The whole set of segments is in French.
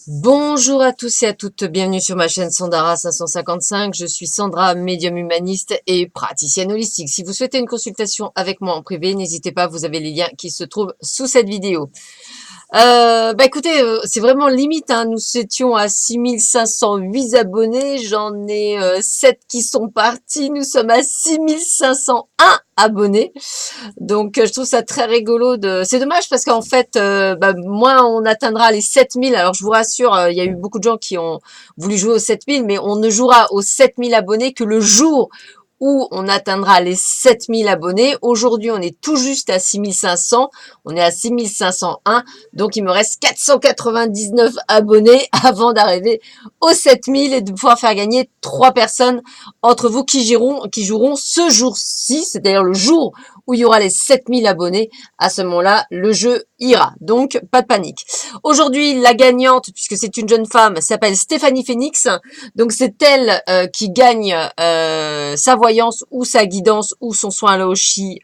Bonjour à tous et à toutes, bienvenue sur ma chaîne Sandara 555. Je suis Sandra, médium humaniste et praticienne holistique. Si vous souhaitez une consultation avec moi en privé, n'hésitez pas, vous avez les liens qui se trouvent sous cette vidéo. Écoutez, c'est vraiment limite, hein. Nous étions à 6508 abonnés, j'en ai 7 qui sont partis, nous sommes à 6501 abonnés. Donc, je trouve ça très rigolo de. C'est dommage parce qu'en fait, moins on atteindra les 7000. Alors, je vous rassure, il y a eu beaucoup de gens qui ont voulu jouer aux 7000, mais on ne jouera aux 7000 abonnés que le jour où on atteindra les 7000 abonnés. Aujourd'hui, on est tout juste à 6500. On est à 6501. Donc, il me reste 499 abonnés avant d'arriver aux 7000 et de pouvoir faire gagner 3 personnes entre vous qui joueront ce jour-ci. C'est d'ailleurs le jour où il y aura les 7000 abonnés. À ce moment-là, le jeu ira. Donc, pas de panique. Aujourd'hui, la gagnante, puisque c'est une jeune femme, s'appelle Stéphanie Phoenix. Donc, c'est elle qui gagne sa voyance ou sa guidance ou son soin à l'aoshi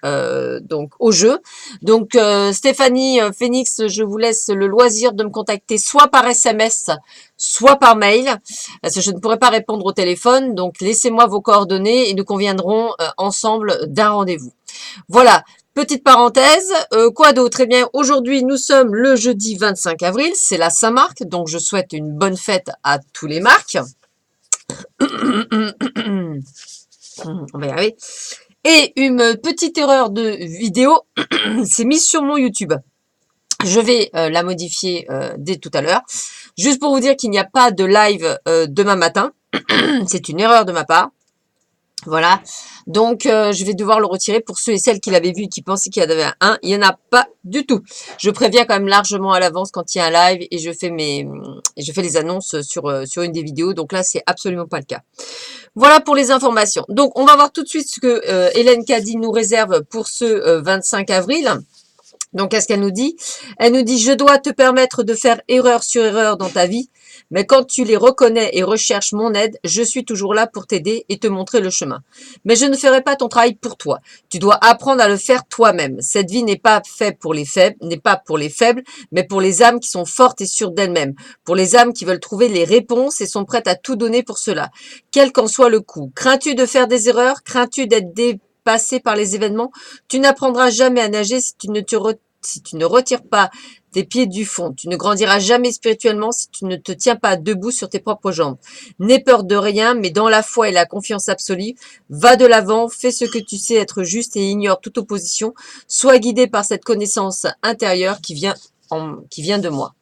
donc au jeu. Donc, Stéphanie Phoenix, je vous laisse le loisir de me contacter soit par SMS, soit par mail, parce que je ne pourrai pas répondre au téléphone. Donc, laissez-moi vos coordonnées et nous conviendrons ensemble d'un rendez-vous. Voilà, petite parenthèse. Quoi d'autre? Eh bien, aujourd'hui, nous sommes le jeudi 25 avril. C'est la Saint-Marc, donc je souhaite une bonne fête à tous les marques. On va y arriver. Et une petite erreur de vidéo, c'est mis sur mon YouTube. Je vais la modifier dès tout à l'heure. Juste pour vous dire qu'il n'y a pas de live demain matin. C'est une erreur de ma part. Voilà. Donc, je vais devoir le retirer pour ceux et celles qui l'avaient vu et qui pensaient qu'il y en avait un. Il n'y en a pas du tout. Je préviens quand même largement à l'avance quand il y a un live et je fais les annonces sur une des vidéos. Donc là, c'est absolument pas le cas. Voilà pour les informations. Donc, on va voir tout de suite ce que Hélène Caddy nous réserve pour ce 25 avril. Donc, qu'est-ce qu'elle nous dit? Elle nous dit, je dois te permettre de faire erreur sur erreur dans ta vie, mais quand tu les reconnais et recherches mon aide, je suis toujours là pour t'aider et te montrer le chemin. Mais je ne ferai pas ton travail pour toi. Tu dois apprendre à le faire toi-même. Cette vie n'est pas faite pour les faibles, mais pour les âmes qui sont fortes et sûres d'elles-mêmes, pour les âmes qui veulent trouver les réponses et sont prêtes à tout donner pour cela, quel qu'en soit le coût. Crains-tu de faire des erreurs? Crains-tu d'être dépassé par les événements? Tu n'apprendras jamais à nager si tu ne retires pas tes pieds du fond. Tu ne grandiras jamais spirituellement si tu ne te tiens pas debout sur tes propres jambes. N'aie peur de rien, mais dans la foi et la confiance absolue, va de l'avant, fais ce que tu sais être juste et ignore toute opposition. Sois guidé par cette connaissance intérieure qui vient de moi.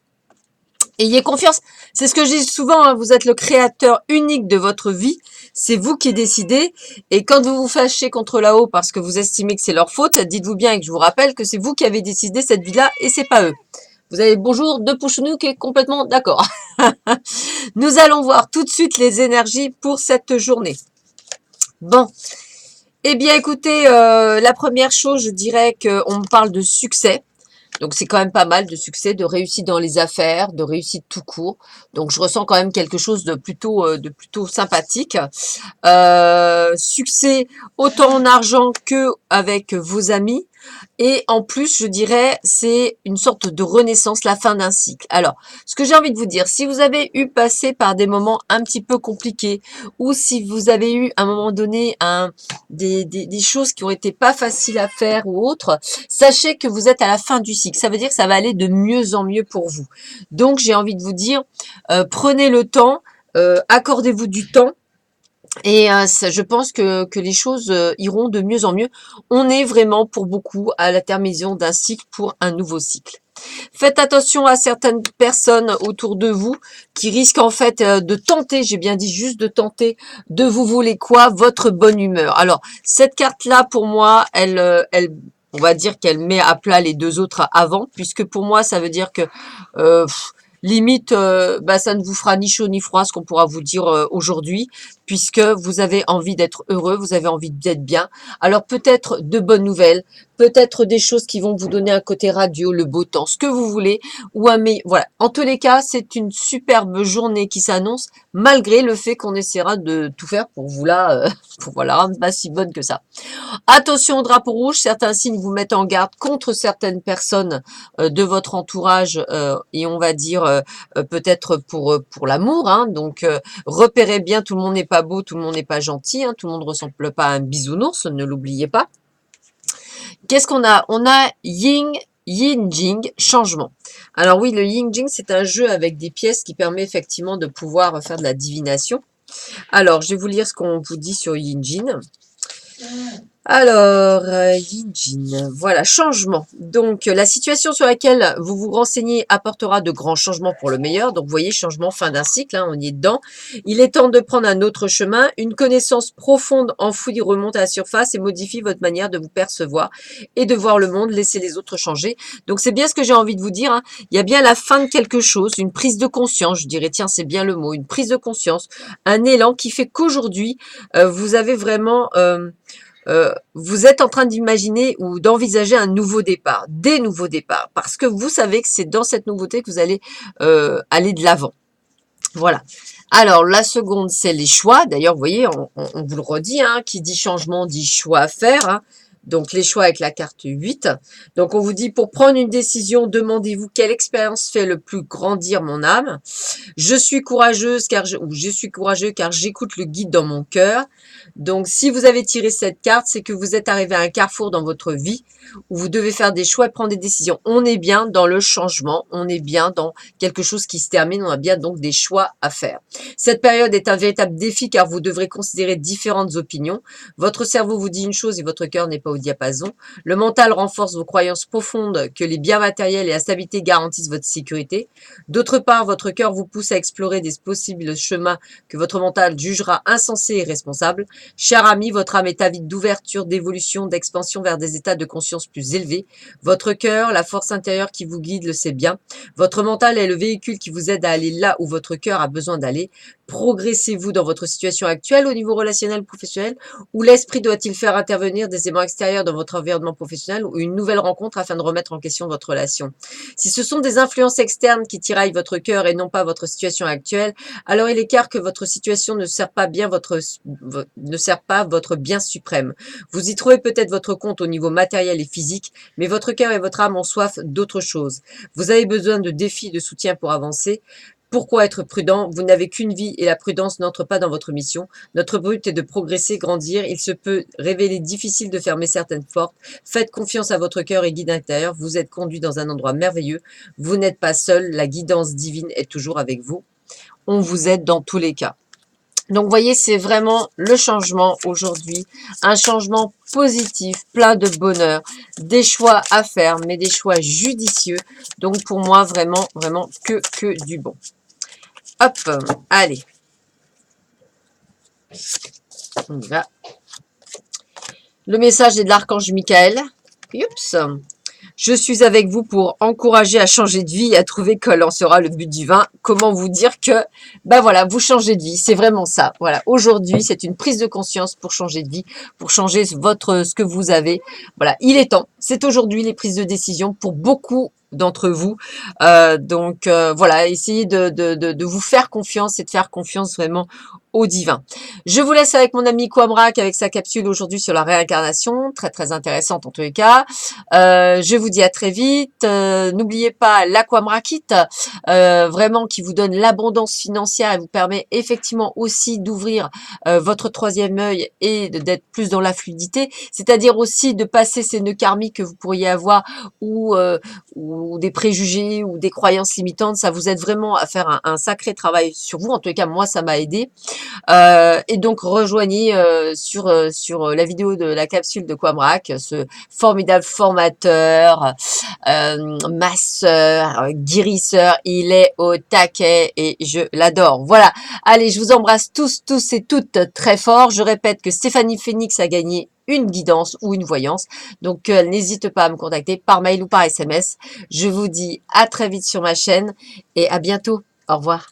Ayez confiance. C'est ce que je dis souvent, hein, vous êtes le créateur unique de votre vie. C'est vous qui décidez. Et quand vous vous fâchez contre là-haut parce que vous estimez que c'est leur faute, dites-vous bien et que je vous rappelle que c'est vous qui avez décidé cette vie-là et c'est pas eux. Vous avez bonjour de Pouchounou qui est complètement d'accord. Nous allons voir tout de suite les énergies pour cette journée. Bon. Eh bien, écoutez, la première chose, je dirais qu'on me parle de succès. Donc, c'est quand même pas mal de succès, de réussite dans les affaires, de réussite tout court. Donc, je ressens quand même quelque chose de plutôt sympathique. Succès autant en argent que avec vos amis. Et en plus, je dirais, c'est une sorte de renaissance, la fin d'un cycle. Alors, ce que j'ai envie de vous dire, si vous avez eu passé par des moments un petit peu compliqués, ou si vous avez eu à un moment donné des choses qui ont été pas faciles à faire ou autres, sachez que vous êtes à la fin du cycle. Ça veut dire que ça va aller de mieux en mieux pour vous. Donc, j'ai envie de vous dire, prenez le temps, accordez-vous du temps. Et je pense que les choses iront de mieux en mieux. On est vraiment pour beaucoup à la terminaison d'un cycle pour un nouveau cycle. Faites attention à certaines personnes autour de vous qui risquent en fait de tenter, j'ai bien dit juste de tenter, de vous voler quoi? Votre bonne humeur. Alors, cette carte-là, pour moi, on va dire qu'elle met à plat les deux autres avant, puisque pour moi, ça veut dire que limite, ça ne vous fera ni chaud ni froid ce qu'on pourra vous dire aujourd'hui, puisque vous avez envie d'être heureux, vous avez envie d'être bien. Alors peut-être de bonnes nouvelles, peut-être des choses qui vont vous donner un côté radio, le beau temps, ce que vous voulez, ou un meilleur, voilà. En tous les cas, c'est une superbe journée qui s'annonce, malgré le fait qu'on essaiera de tout faire pour vous pour voilà, rendre pas si bonne que ça. Attention au drapeau rouge, certains signes vous mettent en garde contre certaines personnes de votre entourage et on va dire peut-être pour l'amour. Hein, donc repérez bien, tout le monde n'est pas beau, tout le monde n'est pas gentil, hein, tout le monde ne ressemble pas à un bisounours, ne l'oubliez pas. Qu'est-ce qu'on a? On a Yin Jing, changement. Alors oui, le Yin Jing, c'est un jeu avec des pièces qui permet effectivement de pouvoir faire de la divination. Alors, je vais vous lire ce qu'on vous dit sur Yin Jing. Alors, Yin Jin, voilà, changement. Donc, la situation sur laquelle vous vous renseignez apportera de grands changements pour le meilleur. Donc, vous voyez, changement, fin d'un cycle, hein, on y est dedans. Il est temps de prendre un autre chemin. Une connaissance profonde enfouie remonte à la surface et modifie votre manière de vous percevoir et de voir le monde. Laissez les autres changer. Donc, c'est bien ce que j'ai envie de vous dire. Hein. Il y a bien la fin de quelque chose, une prise de conscience, je dirais, tiens, c'est bien le mot, une prise de conscience, un élan qui fait qu'aujourd'hui, vous avez vraiment... vous êtes en train d'imaginer ou d'envisager un nouveau départ, des nouveaux départs, parce que vous savez que c'est dans cette nouveauté que vous allez aller de l'avant. Voilà. Alors, la seconde, c'est les choix. D'ailleurs, vous voyez, on vous le redit, hein, qui dit changement dit choix à faire. Hein. Donc, les choix avec la carte 8. Donc, on vous dit, pour prendre une décision, demandez-vous quelle expérience fait le plus grandir mon âme. Je suis courageuse ou je suis courageux car j'écoute le guide dans mon cœur. Donc, si vous avez tiré cette carte, c'est que vous êtes arrivé à un carrefour dans votre vie où vous devez faire des choix et prendre des décisions. On est bien dans le changement, on est bien dans quelque chose qui se termine, on a bien donc des choix à faire. Cette période est un véritable défi car vous devrez considérer différentes opinions. Votre cerveau vous dit une chose et votre cœur n'est pas au diapason. Le mental renforce vos croyances profondes que les biens matériels et la stabilité garantissent votre sécurité. D'autre part, votre cœur vous pousse à explorer des possibles chemins que votre mental jugera insensés et responsables. Cher ami, votre âme est avide d'ouverture, d'évolution, d'expansion vers des états de conscience plus élevés. Votre cœur, la force intérieure qui vous guide, le sait bien. Votre mental est le véhicule qui vous aide à aller là où votre cœur a besoin d'aller. Progressez-vous dans votre situation actuelle au niveau relationnel professionnel ou l'esprit doit-il faire intervenir des éléments extérieurs dans votre environnement professionnel ou une nouvelle rencontre afin de remettre en question votre relation? Si ce sont des influences externes qui tiraillent votre cœur et non pas votre situation actuelle, alors il est clair que votre situation ne sert pas votre bien suprême. Vous y trouvez peut-être votre compte au niveau matériel et physique, mais votre cœur et votre âme ont soif d'autre chose. Vous avez besoin de défis, de soutien pour avancer. Pourquoi être prudent? Vous n'avez qu'une vie et la prudence n'entre pas dans votre mission. Notre but est de progresser, grandir. Il se peut révéler difficile de fermer certaines portes. Faites confiance à votre cœur et guide intérieur. Vous êtes conduit dans un endroit merveilleux. Vous n'êtes pas seul. La guidance divine est toujours avec vous. On vous aide dans tous les cas. Donc, vous voyez, c'est vraiment le changement aujourd'hui. Un changement positif, plein de bonheur, des choix à faire, mais des choix judicieux. Donc, pour moi, vraiment, vraiment que du bon. Hop, allez. On y va. Le message est de l'archange Michael. Oups. Je suis avec vous pour encourager à changer de vie et à trouver quel en sera le but divin. Comment vous dire que, ben voilà, vous changez de vie. C'est vraiment ça. Voilà. Aujourd'hui, c'est une prise de conscience pour changer de vie, pour changer ce que vous avez. Voilà. Il est temps. C'est aujourd'hui les prises de décision pour beaucoup d'entre vous. Voilà, essayez de vous faire confiance et de faire confiance vraiment au divin. Je vous laisse avec mon ami Kwamrak avec sa capsule aujourd'hui sur la réincarnation, très très intéressante en tous les cas. Je vous dis à très vite. N'oubliez pas l'Aquamrakite, vraiment qui vous donne l'abondance financière et vous permet effectivement aussi d'ouvrir votre troisième œil et d'être plus dans la fluidité, c'est-à-dire aussi de passer ces nœuds karmiques que vous pourriez avoir ou des préjugés ou des croyances limitantes. Ça vous aide vraiment à faire un sacré travail sur vous. En tous les cas, moi, ça m'a aidé. Et donc rejoignez sur la vidéo de la capsule de Kwamrak, ce formidable formateur, masseur, guérisseur, il est au taquet et je l'adore. Voilà, allez, je vous embrasse tous et toutes très fort. Je répète que Stéphanie Phoenix a gagné une guidance ou une voyance. Donc, n'hésite pas à me contacter par mail ou par SMS. Je vous dis à très vite sur ma chaîne et à bientôt. Au revoir.